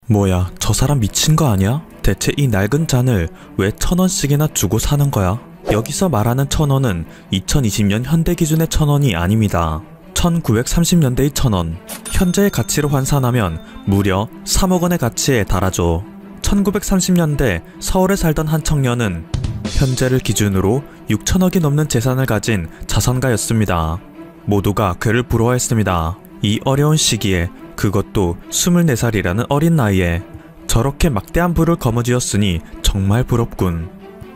뭐야, 저 사람 미친 거 아니야? 대체 이 낡은 잔을 왜 1,000원씩이나 주고 사는 거야? 여기서 말하는 1,000원은 2020년 현대 기준의 1,000원이 아닙니다. 1930년대의 1,000원, 현재의 가치로 환산하면 무려 3억 원의 가치에 달하죠. 1930년대 서울에 살던 한 청년은 현재를 기준으로 6천억이 넘는 재산을 가진 자산가였습니다. 모두가 그를 부러워했습니다. 이 어려운 시기에, 그것도 24살이라는 어린 나이에 저렇게 막대한 부를 거머쥐었으니 정말 부럽군.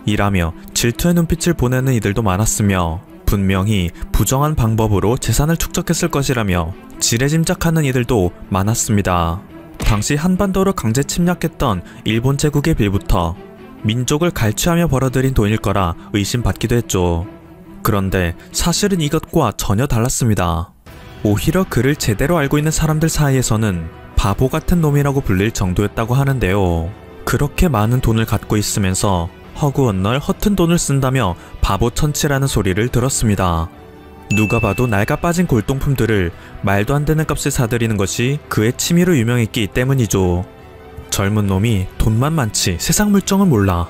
이라며 질투의 눈빛을 보내는 이들도 많았으며, 분명히 부정한 방법으로 재산을 축적했을 것이라며 지레짐작하는 이들도 많았습니다. 당시 한반도를 강제 침략했던 일본 제국의 빌부터 민족을 갈취하며 벌어들인 돈일 거라 의심받기도 했죠. 그런데 사실은 이것과 전혀 달랐습니다. 오히려 그를 제대로 알고 있는 사람들 사이에서는 바보 같은 놈이라고 불릴 정도였다고 하는데요. 그렇게 많은 돈을 갖고 있으면서 허구헌날 허튼 돈을 쓴다며 바보천치라는 소리를 들었습니다. 누가 봐도 낡아 빠진 골동품들을 말도 안 되는 값에 사들이는 것이 그의 취미로 유명했기 때문이죠. 젊은 놈이 돈만 많지 세상 물정을 몰라.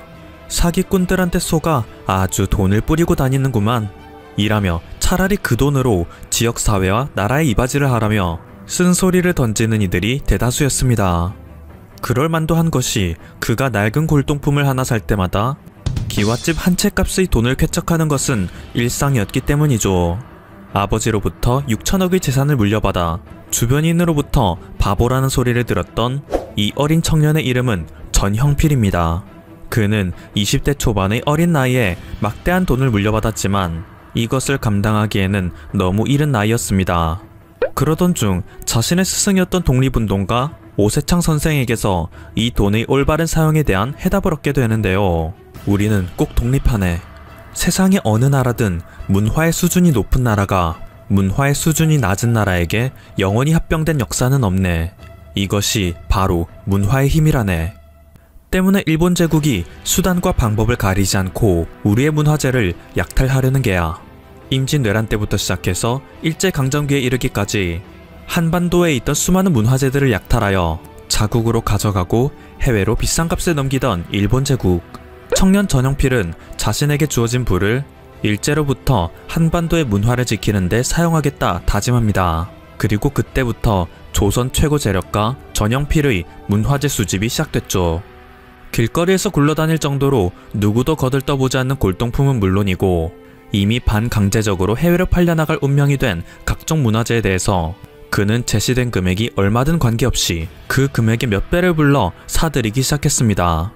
사기꾼들한테 속아 아주 돈을 뿌리고 다니는구만. 이라며 차라리 그 돈으로 지역사회와 나라의 이바지를 하라며 쓴소리를 던지는 이들이 대다수였습니다. 그럴만도 한 것이 그가 낡은 골동품을 하나 살 때마다 기와집 한 채 값의 돈을 쾌척하는 것은 일상이었기 때문이죠. 아버지로부터 6천억의 재산을 물려받아 주변인으로부터 바보라는 소리를 들었던 이 어린 청년의 이름은 전형필입니다. 그는 20대 초반의 어린 나이에 막대한 돈을 물려받았지만 이것을 감당하기에는 너무 이른 나이였습니다. 그러던 중 자신의 스승이었던 독립운동가 오세창 선생에게서 이 돈의 올바른 사용에 대한 해답을 얻게 되는데요. 우리는 꼭 독립하네. 세상의 어느 나라든 문화의 수준이 높은 나라가 문화의 수준이 낮은 나라에게 영원히 합병된 역사는 없네. 이것이 바로 문화의 힘이라네. 때문에 일본 제국이 수단과 방법을 가리지 않고 우리의 문화재를 약탈하려는 게야. 임진왜란 때부터 시작해서 일제강점기에 이르기까지 한반도에 있던 수많은 문화재들을 약탈하여 자국으로 가져가고 해외로 비싼 값에 넘기던 일본 제국. 청년 전형필은 자신에게 주어진 부를 일제로부터 한반도의 문화를 지키는 데 사용하겠다 다짐합니다. 그리고 그때부터 조선 최고 재력가 전형필의 문화재 수집이 시작됐죠. 길거리에서 굴러다닐 정도로 누구도 거들떠보지 않는 골동품은 물론이고 이미 반강제적으로 해외로 팔려나갈 운명이 된 각종 문화재에 대해서 그는 제시된 금액이 얼마든 관계없이 그 금액의 몇 배를 불러 사들이기 시작했습니다.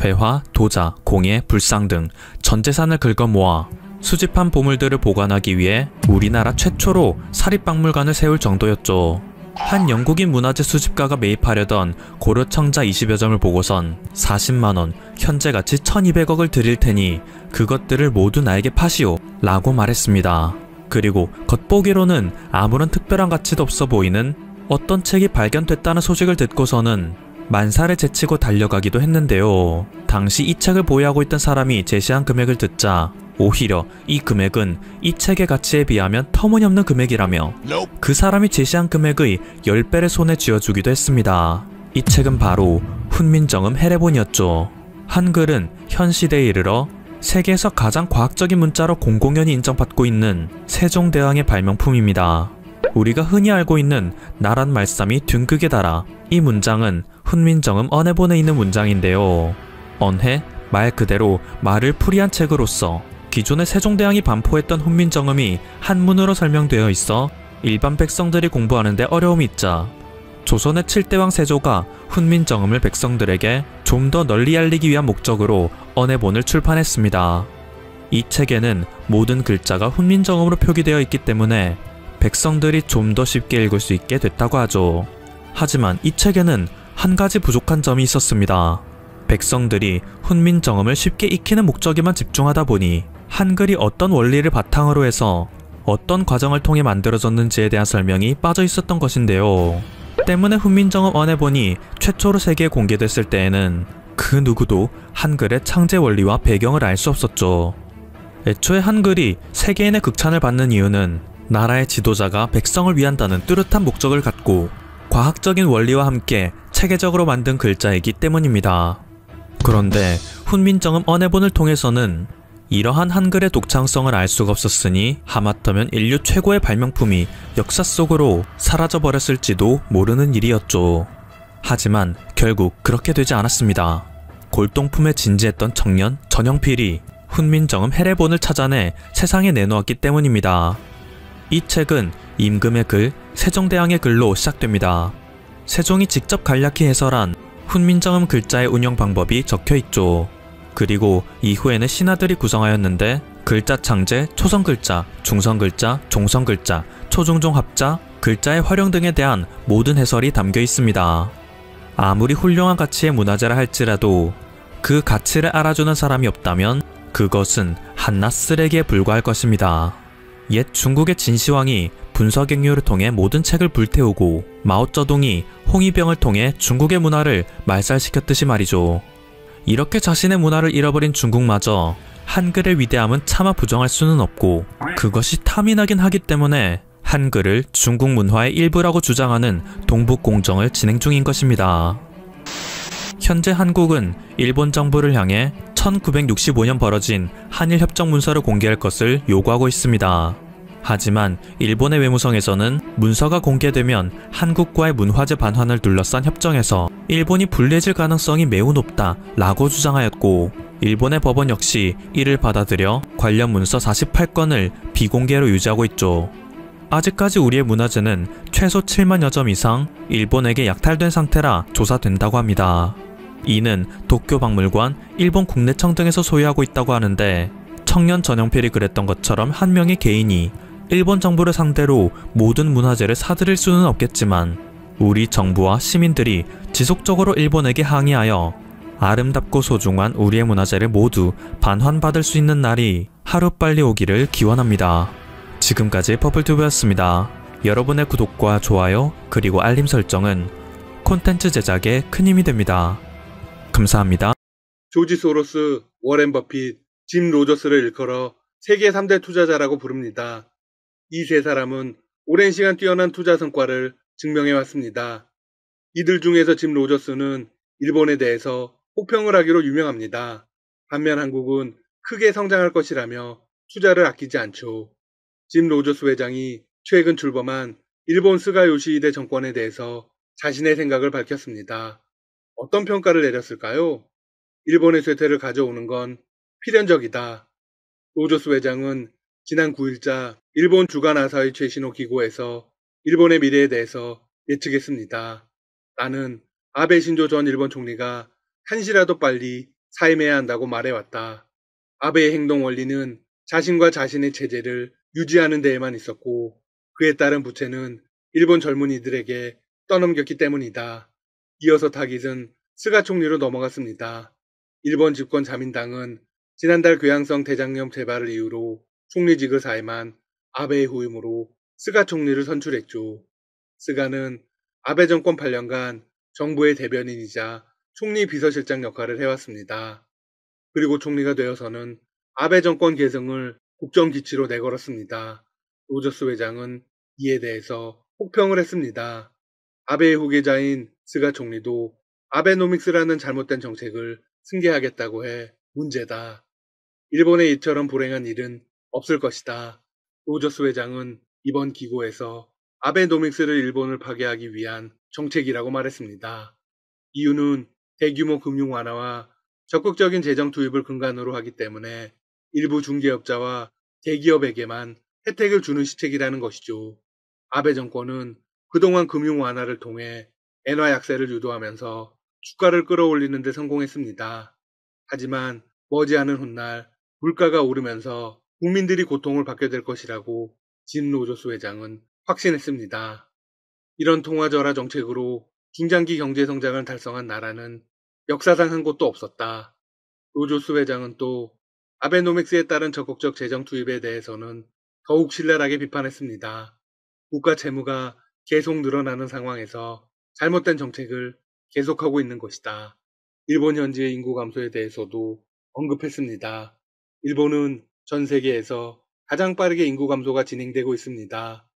회화, 도자, 공예, 불상 등 전 재산을 긁어모아 수집한 보물들을 보관하기 위해 우리나라 최초로 사립박물관을 세울 정도였죠. 한 영국인 문화재 수집가가 매입하려던 고려청자 20여 점을 보고선 40만원, 현재 가치 1200억을 드릴 테니 그것들을 모두 나에게 파시오 라고 말했습니다. 그리고 겉보기로는 아무런 특별한 가치도 없어 보이는 어떤 책이 발견됐다는 소식을 듣고서는 만사를 제치고 달려가기도 했는데요. 당시 이 책을 보유하고 있던 사람이 제시한 금액을 듣자 오히려 이 금액은 이 책의 가치에 비하면 터무니없는 금액이라며 그 사람이 제시한 금액의 10배를 손에 쥐어주기도 했습니다. 이 책은 바로 훈민정음 해례본이었죠. 한글은 현 시대에 이르러 세계에서 가장 과학적인 문자로 공공연히 인정받고 있는 세종대왕의 발명품입니다. 우리가 흔히 알고 있는 나란 말씀이 둥극에 달아 이 문장은 훈민정음 언해본에 있는 문장인데요. 언해, 말 그대로 말을 풀이한 책으로서 기존의 세종대왕이 반포했던 훈민정음이 한문으로 설명되어 있어 일반 백성들이 공부하는데 어려움이 있자 조선의 7대왕 세조가 훈민정음을 백성들에게 좀 더 널리 알리기 위한 목적으로 언해본을 출판했습니다. 이 책에는 모든 글자가 훈민정음으로 표기되어 있기 때문에 백성들이 좀 더 쉽게 읽을 수 있게 됐다고 하죠. 하지만 이 책에는 한 가지 부족한 점이 있었습니다. 백성들이 훈민정음을 쉽게 익히는 목적에만 집중하다 보니 한글이 어떤 원리를 바탕으로 해서 어떤 과정을 통해 만들어졌는지에 대한 설명이 빠져 있었던 것인데요. 때문에 훈민정음 언해본이 최초로 세계에 공개됐을 때에는 그 누구도 한글의 창제 원리와 배경을 알 수 없었죠. 애초에 한글이 세계인의 극찬을 받는 이유는 나라의 지도자가 백성을 위한다는 뚜렷한 목적을 갖고 과학적인 원리와 함께 체계적으로 만든 글자이기 때문입니다. 그런데 훈민정음 언해본을 통해서는 이러한 한글의 독창성을 알 수가 없었으니 하마터면 인류 최고의 발명품이 역사 속으로 사라져버렸을지도 모르는 일이었죠. 하지만 결국 그렇게 되지 않았습니다. 골동품에 진지했던 청년 전영필이 훈민정음 해례본을 찾아내 세상에 내놓았기 때문입니다. 이 책은 임금의 글, 세종대왕의 글로 시작됩니다. 세종이 직접 간략히 해설한 훈민정음 글자의 운영 방법이 적혀있죠. 그리고 이후에는 신하들이 구성하였는데 글자 창제, 초성글자, 중성글자, 종성글자, 초중종합자, 글자의 활용 등에 대한 모든 해설이 담겨 있습니다. 아무리 훌륭한 가치의 문화재라 할지라도 그 가치를 알아주는 사람이 없다면 그것은 한낱 쓰레기에 불과할 것입니다. 옛 중국의 진시황이 분서갱유를 통해 모든 책을 불태우고 마오쩌둥이 홍위병을 통해 중국의 문화를 말살시켰듯이 말이죠. 이렇게 자신의 문화를 잃어버린 중국마저 한글의 위대함은 차마 부정할 수는 없고 그것이 탐이 나긴 하기 때문에 한글을 중국 문화의 일부라고 주장하는 동북공정을 진행 중인 것입니다. 현재 한국은 일본 정부를 향해 1965년 벌어진 한일협정 문서를 공개할 것을 요구하고 있습니다. 하지만 일본의 외무성에서는 문서가 공개되면 한국과의 문화재 반환을 둘러싼 협정에서 일본이 불리해질 가능성이 매우 높다 라고 주장하였고 일본의 법원 역시 이를 받아들여 관련 문서 48건을 비공개로 유지하고 있죠. 아직까지 우리의 문화재는 최소 7만여 점 이상 일본에게 약탈된 상태라 조사된다고 합니다. 이는 도쿄박물관, 일본 국내청 등에서 소유하고 있다고 하는데 청년 전영필이 그랬던 것처럼 한 명의 개인이 일본 정부를 상대로 모든 문화재를 사들일 수는 없겠지만 우리 정부와 시민들이 지속적으로 일본에게 항의하여 아름답고 소중한 우리의 문화재를 모두 반환받을 수 있는 날이 하루빨리 오기를 기원합니다. 지금까지 퍼플튜브였습니다. 여러분의 구독과 좋아요 그리고 알림 설정은 콘텐츠 제작에 큰 힘이 됩니다. 감사합니다. 조지 소로스, 워렌 버핏, 짐 로저스를 일컬어 세계 3대 투자자라고 부릅니다. 이 세 사람은 오랜 시간 뛰어난 투자 성과를 증명해왔습니다. 이들 중에서 짐 로저스는 일본에 대해서 혹평을 하기로 유명합니다. 반면 한국은 크게 성장할 것이라며 투자를 아끼지 않죠. 짐 로저스 회장이 최근 출범한 일본 스가 요시히데 정권에 대해서 자신의 생각을 밝혔습니다. 어떤 평가를 내렸을까요? 일본의 쇠퇴를 가져오는 건 필연적이다. 로저스 회장은 지난 9일자 일본 주간 아사히 최신호 기고에서 일본의 미래에 대해서 예측했습니다. 나는 아베 신조 전 일본 총리가 한시라도 빨리 사임해야 한다고 말해왔다. 아베의 행동 원리는 자신과 자신의 체제를 유지하는 데에만 있었고 그에 따른 부채는 일본 젊은이들에게 떠넘겼기 때문이다. 이어서 타깃은 스가 총리로 넘어갔습니다. 일본 집권 자민당은 지난달 괴양성 대장염 재발을 이유로 총리직을 사임한 아베의 후임으로 스가 총리를 선출했죠. 스가는 아베 정권 8년간 정부의 대변인이자 총리 비서실장 역할을 해왔습니다. 그리고 총리가 되어서는 아베 정권 계승을 국정기치로 내걸었습니다. 로저스 회장은 이에 대해서 혹평을 했습니다. 아베의 후계자인 스가 총리도 아베노믹스라는 잘못된 정책을 승계하겠다고 해 문제다. 일본의 이처럼 불행한 일은 없을 것이다. 로저스 회장은 이번 기고에서 아베노믹스를 일본을 파괴하기 위한 정책이라고 말했습니다. 이유는 대규모 금융 완화와 적극적인 재정 투입을 근간으로 하기 때문에 일부 중개업자와 대기업에게만 혜택을 주는 시책이라는 것이죠. 아베 정권은 그동안 금융 완화를 통해 엔화 약세를 유도하면서 주가를 끌어올리는 데 성공했습니다. 하지만 머지않은 훗날 물가가 오르면서 국민들이 고통을 받게 될 것이라고 짐 로저스 회장은 확신했습니다. 이런 통화절하 정책으로 중장기 경제 성장을 달성한 나라는 역사상 한 곳도 없었다. 로저스 회장은 또 아베노믹스에 따른 적극적 재정 투입에 대해서는 더욱 신랄하게 비판했습니다. 국가 채무가 계속 늘어나는 상황에서 잘못된 정책을 계속하고 있는 것이다. 일본 현지의 인구 감소에 대해서도 언급했습니다. 일본은 전 세계에서 가장 빠르게 인구 감소가 진행되고 있습니다.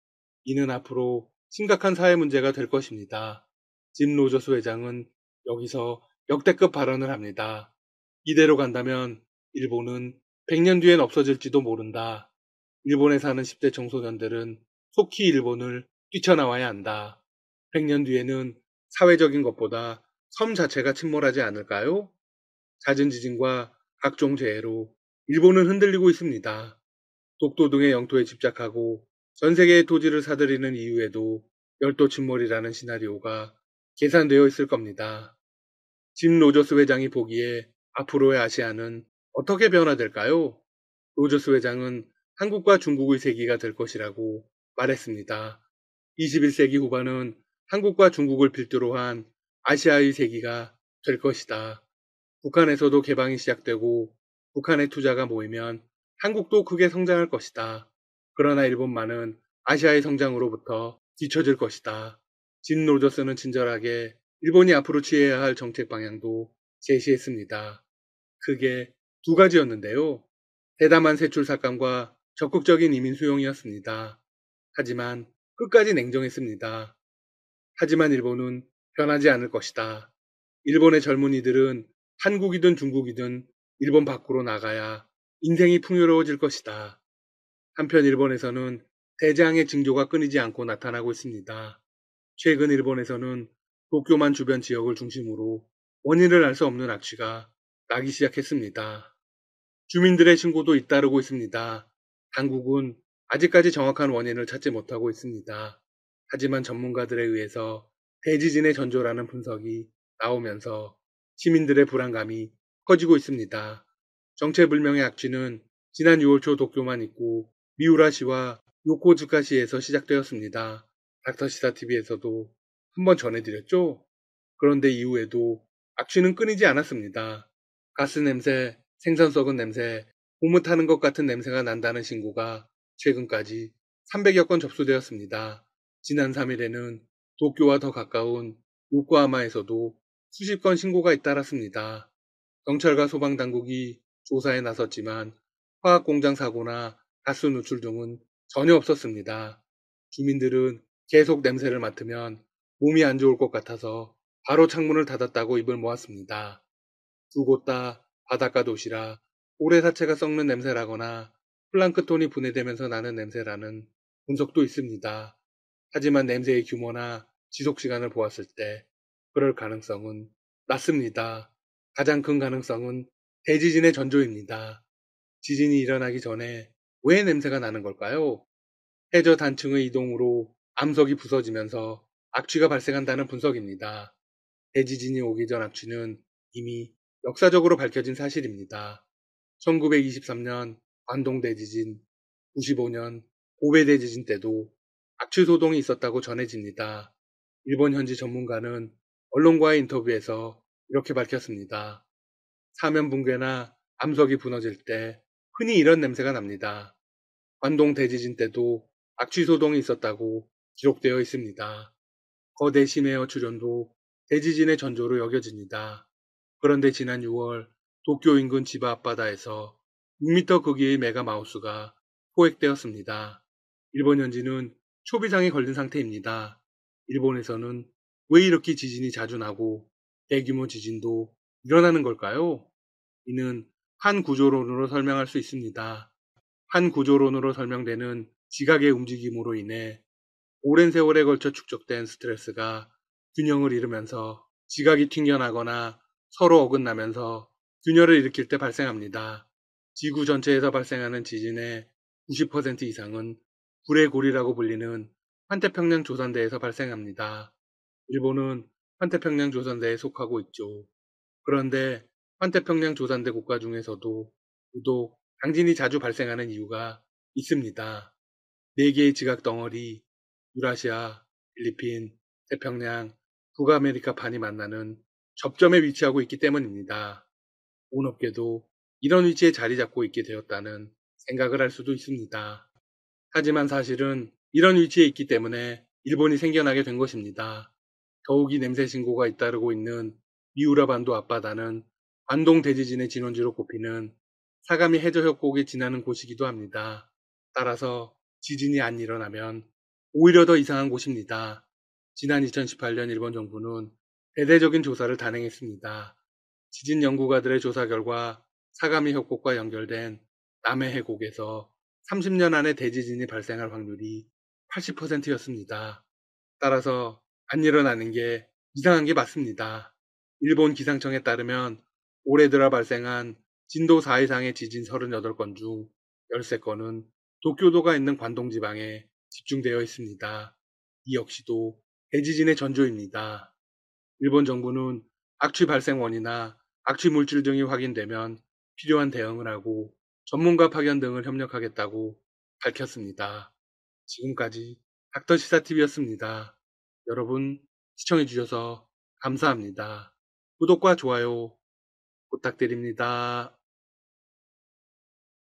이는 앞으로 심각한 사회 문제가 될 것입니다. 짐 로저스 회장은 여기서 역대급 발언을 합니다. 이대로 간다면 일본은 100년 뒤엔 없어질지도 모른다. 일본에 사는 10대 청소년들은 속히 일본을 뛰쳐나와야 한다. 100년 뒤에는 사회적인 것보다 섬 자체가 침몰하지 않을까요? 잦은 지진과 각종 재해로 일본은 흔들리고 있습니다. 독도 등의 영토에 집착하고 전 세계의 토지를 사들이는 이유에도 열도 침몰이라는 시나리오가 계산되어 있을 겁니다. 짐 로저스 회장이 보기에 앞으로의 아시아는 어떻게 변화될까요? 로저스 회장은 한국과 중국의 세기가 될 것이라고 말했습니다. 21세기 후반은 한국과 중국을 필두로 한 아시아의 세기가 될 것이다. 북한에서도 개방이 시작되고 북한의 투자가 모이면 한국도 크게 성장할 것이다. 그러나 일본만은 아시아의 성장으로부터 뒤처질 것이다. 짐 로저스는 친절하게 일본이 앞으로 취해야 할 정책 방향도 제시했습니다. 크게 두 가지였는데요. 대담한 세출 삭감과 적극적인 이민 수용이었습니다. 하지만 끝까지 냉정했습니다. 하지만 일본은 변하지 않을 것이다. 일본의 젊은이들은 한국이든 중국이든 일본 밖으로 나가야 인생이 풍요로워질 것이다. 한편 일본에서는 대재앙의 징조가 끊이지 않고 나타나고 있습니다. 최근 일본에서는 도쿄만 주변 지역을 중심으로 원인을 알 수 없는 악취가 나기 시작했습니다. 주민들의 신고도 잇따르고 있습니다. 당국은 아직까지 정확한 원인을 찾지 못하고 있습니다. 하지만 전문가들에 의해서 대지진의 전조라는 분석이 나오면서 시민들의 불안감이 커지고 있습니다. 정체불명의 악취는 지난 6월 초 도쿄만 있고 미우라시와 요코즈카시에서 시작되었습니다. 닥터시사TV에서도 한번 전해드렸죠? 그런데 이후에도 악취는 끊이지 않았습니다. 가스 냄새, 생선 썩은 냄새, 고무 타는 것 같은 냄새가 난다는 신고가 최근까지 300여 건 접수되었습니다. 지난 3일에는 도쿄와 더 가까운 요코하마에서도 수십 건 신고가 잇따랐습니다. 경찰과 소방당국이 조사에 나섰지만 화학공장 사고나 가스 누출 등은 전혀 없었습니다. 주민들은 계속 냄새를 맡으면 몸이 안 좋을 것 같아서 바로 창문을 닫았다고 입을 모았습니다. 두 곳 다 바닷가 도시라 고래사체가 썩는 냄새라거나 플랑크톤이 분해되면서 나는 냄새라는 분석도 있습니다. 하지만 냄새의 규모나 지속시간을 보았을 때 그럴 가능성은 낮습니다. 가장 큰 가능성은 대지진의 전조입니다. 지진이 일어나기 전에 왜 냄새가 나는 걸까요? 해저 단층의 이동으로 암석이 부서지면서 악취가 발생한다는 분석입니다. 대지진이 오기 전 악취는 이미 역사적으로 밝혀진 사실입니다. 1923년 관동 대지진, 95년 고베 대지진 때도 악취 소동이 있었다고 전해집니다. 일본 현지 전문가는 언론과의 인터뷰에서 이렇게 밝혔습니다. 사면 붕괴나 암석이 무너질 때 흔히 이런 냄새가 납니다. 관동 대지진 때도 악취 소동이 있었다고 기록되어 있습니다. 거대 심해어 출현도 대지진의 전조로 여겨집니다. 그런데 지난 6월 도쿄 인근 지바 앞바다에서 6m 크기의 메가마우스가 포획되었습니다. 일본 현지는 초비상에 걸린 상태입니다. 일본에서는 왜 이렇게 지진이 자주 나고 대규모 지진도 일어나는 걸까요? 이는 한 구조론으로 설명할 수 있습니다. 한 구조론으로 설명되는 지각의 움직임으로 인해 오랜 세월에 걸쳐 축적된 스트레스가 균형을 잃으면서 지각이 튕겨나거나 서로 어긋나면서 균열을 일으킬 때 발생합니다. 지구 전체에서 발생하는 지진의 90% 이상은 불의 고리라고 불리는 환태평양 조산대에서 발생합니다. 일본은 환태평양 조산대에 속하고 있죠. 그런데 환태평양 조산대 국가 중에서도 유독 강진이 자주 발생하는 이유가 있습니다. 4개의 지각 덩어리, 유라시아, 필리핀, 태평양, 북아메리카판이 만나는 접점에 위치하고 있기 때문입니다. 운업계도 이런 위치에 자리 잡고 있게 되었다는 생각을 할 수도 있습니다. 하지만 사실은 이런 위치에 있기 때문에 일본이 생겨나게 된 것입니다. 더욱이 냄새 신고가 잇따르고 있는 미우라 반도 앞바다는 관동 대지진의 진원지로 꼽히는 사가미 해저 협곡이 지나는 곳이기도 합니다. 따라서 지진이 안 일어나면 오히려 더 이상한 곳입니다. 지난 2018년 일본 정부는 대대적인 조사를 단행했습니다. 지진 연구가들의 조사 결과 사가미 협곡과 연결된 남해 해곡에서 30년 안에 대지진이 발생할 확률이 80%였습니다. 따라서 안 일어나는 게 이상한 게 맞습니다. 일본 기상청에 따르면 올해 들어 발생한 진도 4 이상의 지진 38건 중 13건은 도쿄도가 있는 관동 지방에 집중되어 있습니다. 이 역시도 대지진의 전조입니다. 일본 정부는 악취 발생 원인이나 악취 물질 등이 확인되면 필요한 대응을 하고 전문가 파견 등을 협력하겠다고 밝혔습니다. 지금까지 닥터시사TV였습니다. 여러분 시청해주셔서 감사합니다. 구독과 좋아요 부탁드립니다.